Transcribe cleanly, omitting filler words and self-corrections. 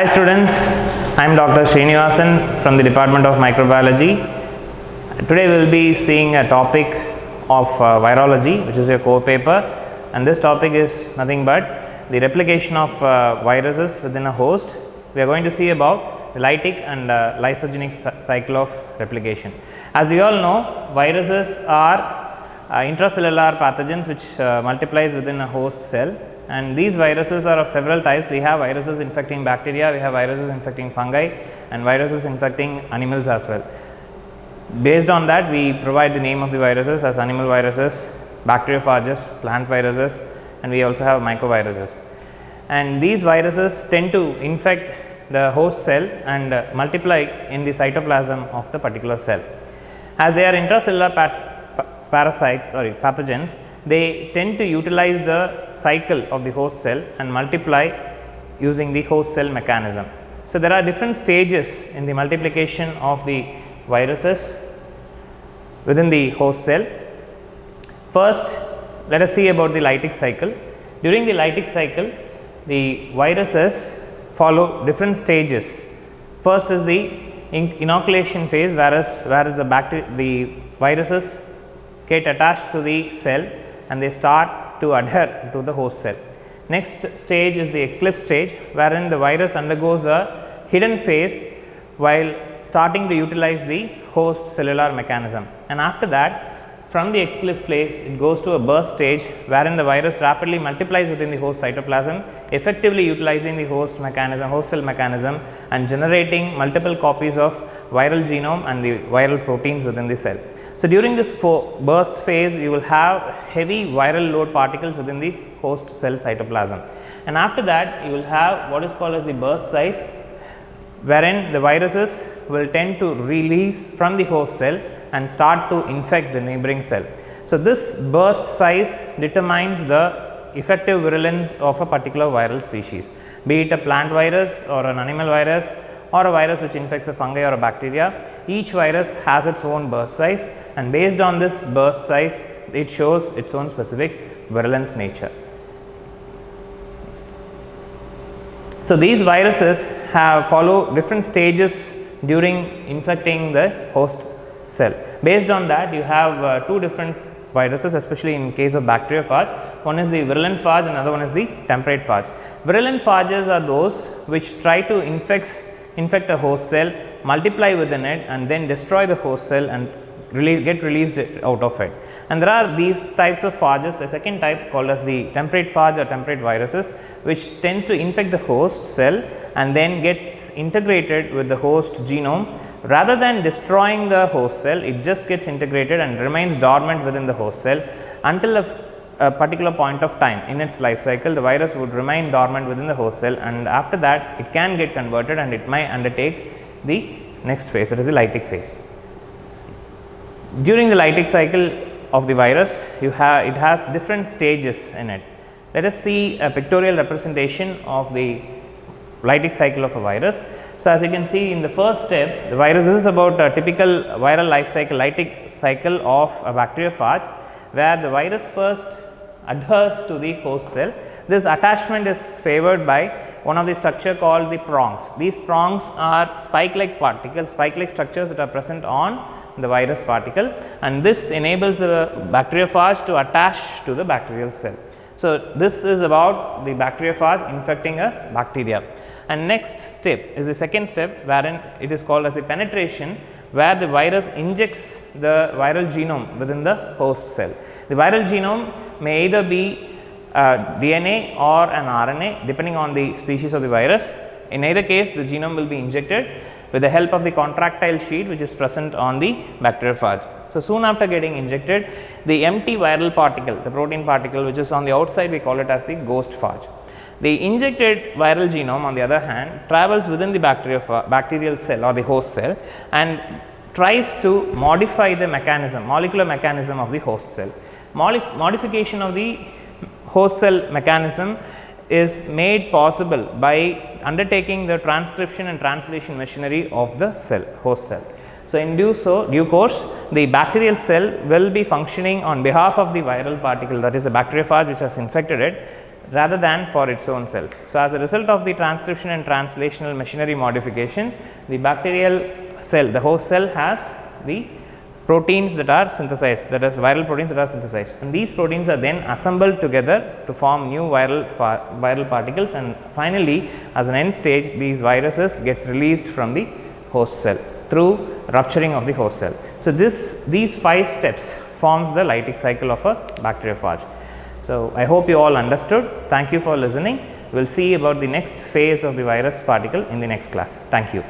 Hi students, I am Dr. Srinivasan from the Department of Microbiology. Today we will be seeing a topic of virology, which is a core paper, and this topic is nothing but the replication of viruses within a host. We are going to see about the lytic and lysogenic cycle of replication. As we all know, viruses are intracellular pathogens which multiplies within a host cell, and these viruses are of several types. We have viruses infecting bacteria, we have viruses infecting fungi, and viruses infecting animals as well. Based on that, we provide the name of the viruses as animal viruses, bacteriophages, plant viruses, and we also have mycoviruses. And these viruses tend to infect the host cell and multiply in the cytoplasm of the particular cell. As they are intracellular parasites or pathogens, they tend to utilize the cycle of the host cell and multiply using the host cell mechanism. So, there are different stages in the multiplication of the viruses within the host cell. First, let us see about the lytic cycle. During the lytic cycle, the viruses follow different stages. First is the inoculation phase, where the viruses get attached to the cell and they start to adhere to the host cell. Next stage is the eclipse stage, wherein the virus undergoes a hidden phase while starting to utilize the host cellular mechanism. And after that, from the eclipse phase, it goes to a burst stage, wherein the virus rapidly multiplies within the host cytoplasm, effectively utilizing the host cell mechanism, and generating multiple copies of viral genome and the viral proteins within the cell. So, during this burst phase, you will have heavy viral load particles within the host cell cytoplasm, and after that you will have what is called as the burst size, wherein the viruses will tend to release from the host cell and start to infect the neighboring cell. So, this burst size determines the effective virulence of a particular viral species, be it a plant virus or an animal virus or a virus which infects a fungi or a bacteria. Each virus has its own burst size, and based on this burst size, it shows its own specific virulence nature. So, these viruses follow different stages during infecting the host cell. Based on that, you have two different viruses, especially in case of bacteriophage. One is the virulent phage and another one is the temperate phage. Virulent phages are those which try to infect a host cell, multiply within it, and then destroy the host cell and get released out of it. And there are these types of phages. The second type, called as the temperate phage or temperate viruses, which tends to infect the host cell and then gets integrated with the host genome. Rather than destroying the host cell, it just gets integrated and remains dormant within the host cell until a particular point of time in its life cycle. The virus would remain dormant within the host cell, and after that it can get converted and it might undertake the next phase, that is the lytic phase. During the lytic cycle of the virus, it has different stages in it. Let us see a pictorial representation of the lytic cycle of a virus. So, as you can see in the first step, the virus, this is about a typical viral life cycle, lytic cycle of a bacteriophage, where the virus first adheres to the host cell. This attachment is favored by one of the structure called the prongs. These prongs are spike-like particles, spike-like structures that are present on the virus particle, and this enables the bacteriophage to attach to the bacterial cell. So, this is about the bacteriophage infecting a bacteria. And next step is the second step, wherein it is called as the penetration, where the virus injects the viral genome within the host cell. The viral genome may either be DNA or an RNA, depending on the species of the virus. In either case, the genome will be injected with the help of the contractile sheet which is present on the bacteriophage. So, soon after getting injected, the empty viral particle, the protein particle which is on the outside, we call it as the ghost phage. The injected viral genome, on the other hand, travels within the bacterial cell or the host cell and tries to modify the molecular mechanism of the host cell. Modification of the host cell mechanism is made possible by undertaking the transcription and translation machinery of the host cell. So, in due course, the bacterial cell will be functioning on behalf of the viral particle, that is the bacteriophage which has infected it, rather than for its own self. So, as a result of the transcription and translational machinery modification, the bacterial cell, the host cell has the proteins that are synthesized, that is viral proteins that are synthesized, and these proteins are then assembled together to form new viral particles, and finally as an end stage these viruses gets released from the host cell through rupturing of the host cell. So, these 5 steps forms the lytic cycle of a bacteriophage. So, I hope you all understood. Thank you for listening. We will see about the next phase of the virus particle in the next class. Thank you.